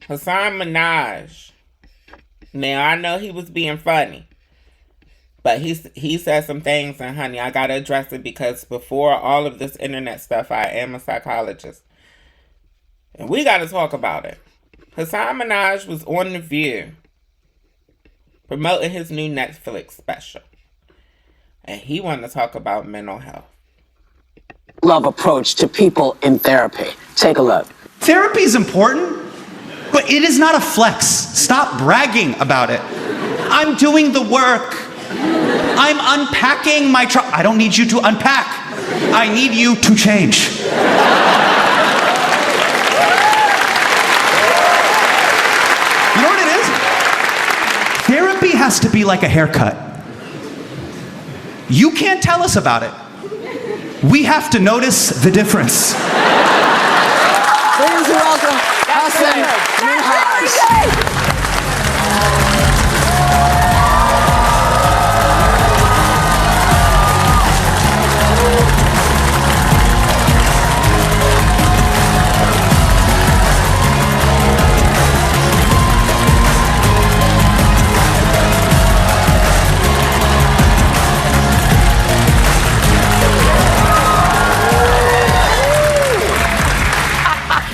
Hasan Minhaj. Now, I know he was being funny, but he said some things, and honey, I gotta address it because before all of this internet stuff, I am a psychologist. And we gotta talk about it. Hasan Minhaj was on The View promoting his new Netflix special. And he wanted to talk about mental health. Love approach to people in therapy. Take a look. Therapy is important, but it is not a flex. Stop bragging about it. I'm doing the work. I'm unpacking my I don't need you to unpack. I need you to change. You know what it is? Therapy has to be like a haircut. You can't tell us about it. We have to notice the difference. Please welcome Hasan Minhaj.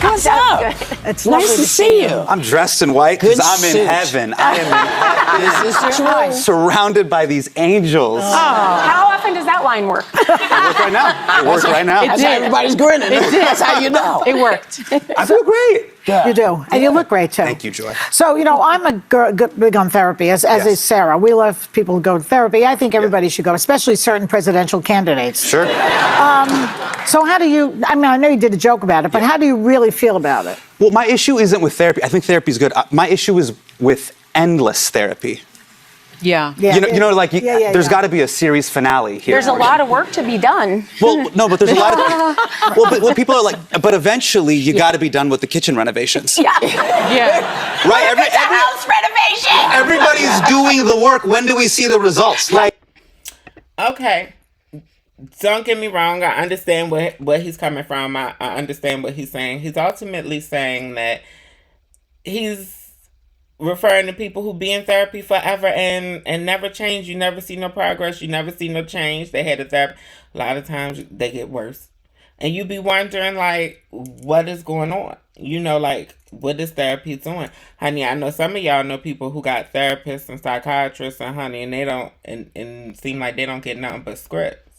What's up? It's nice to see you. I'm dressed in white because Good I'm suit. in heaven. I am in heaven. Is this true? Surrounded by these angels. How often does that line work? It worked right now. It worked right now. That's how everybody's grinning. That's how you know. It worked. I feel great. You do, and you look great too. Thank you, Joy. So, I'm a big on therapy, as is Sarah. We love people who go to therapy. I think everybody should go, especially certain presidential candidates. Sure. So how do you, I know you did a joke about it, but how do you really feel about it? Well, my issue isn't with therapy. I think therapy is good. My issue is with endless therapy. Yeah. There's got to be a series finale here. There's a lot of work to be done. Well, no, but there's a lot of. But people are like, but eventually you got to be done with the kitchen renovations. Yeah. Right. House renovation. Everybody's doing the work. When do we see the results? Like. Okay. Don't get me wrong. I understand where he's coming from. I understand what he's saying. He's ultimately saying that he's referring to people who be in therapy forever and never change. You never see no progress. You never see no change. They had a therapy. A lot of times they get worse. And you be wondering, like, what is going on? What is therapy doing? Honey, I know some of y'all know people who got therapists and psychiatrists and honey, and they don't, and seem like they don't get nothing but scripts.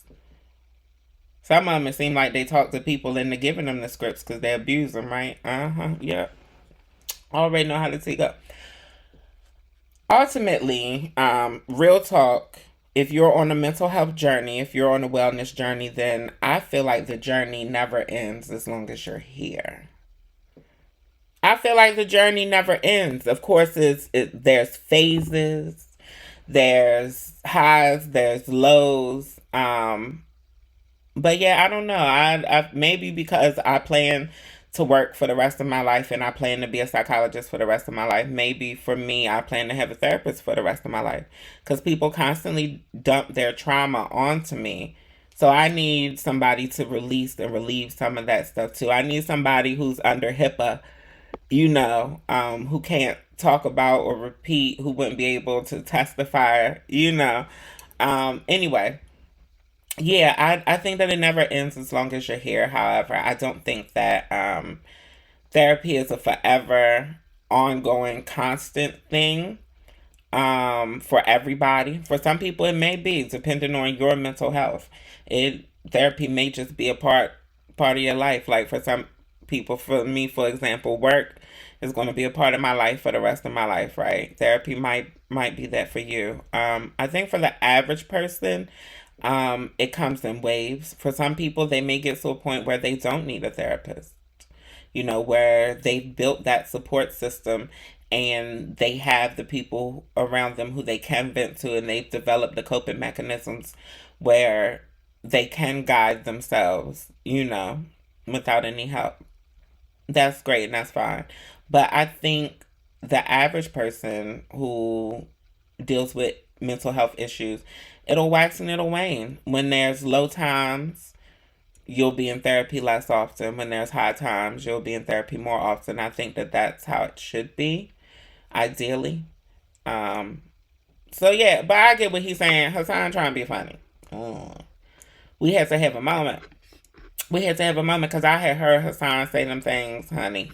Some of them, it seem like they talk to people and they're giving them the scripts because they abuse them, right? Yeah. Already know how to take up. Ultimately, real talk, if you're on a mental health journey, if you're on a wellness journey, then I feel like the journey never ends as long as you're here. I feel like the journey never ends. Of course, there's phases, there's highs, there's lows. But yeah, I don't know. I maybe because I plan to work for the rest of my life and I plan to be a psychologist for the rest of my life. Maybe for me, I plan to have a therapist for the rest of my life because people constantly dump their trauma onto me. So I need somebody to release and relieve some of that stuff too. I need somebody who's under HIPAA, who can't talk about or repeat, who wouldn't be able to testify, Anyway. Yeah, I think that it never ends as long as you're here. However, I don't think that therapy is a forever, ongoing, constant thing for everybody. For some people, it may be, depending on your mental health. Therapy may just be a part of your life. Like for some people, for me, for example, work is going to be a part of my life for the rest of my life, right? Therapy might be that for you. I think for the average person, it comes in waves. For some people, they may get to a point where they don't need a therapist, where they've built that support system and they have the people around them who they can vent to, and they've developed the coping mechanisms where they can guide themselves, without any help. That's great and that's fine. But I think the average person who deals with mental health issues, it'll wax and it'll wane. When there's low times, you'll be in therapy less often. When there's hard times, you'll be in therapy more often. I think that that's how it should be, ideally. So yeah, but I get what he's saying. Hasan trying to be funny. We had to have a moment. We had to have a moment because I had heard Hasan say them things, honey.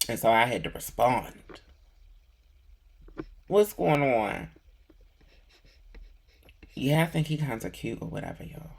And so I had to respond. What's going on? Yeah, I think he kinda cute or whatever, y'all.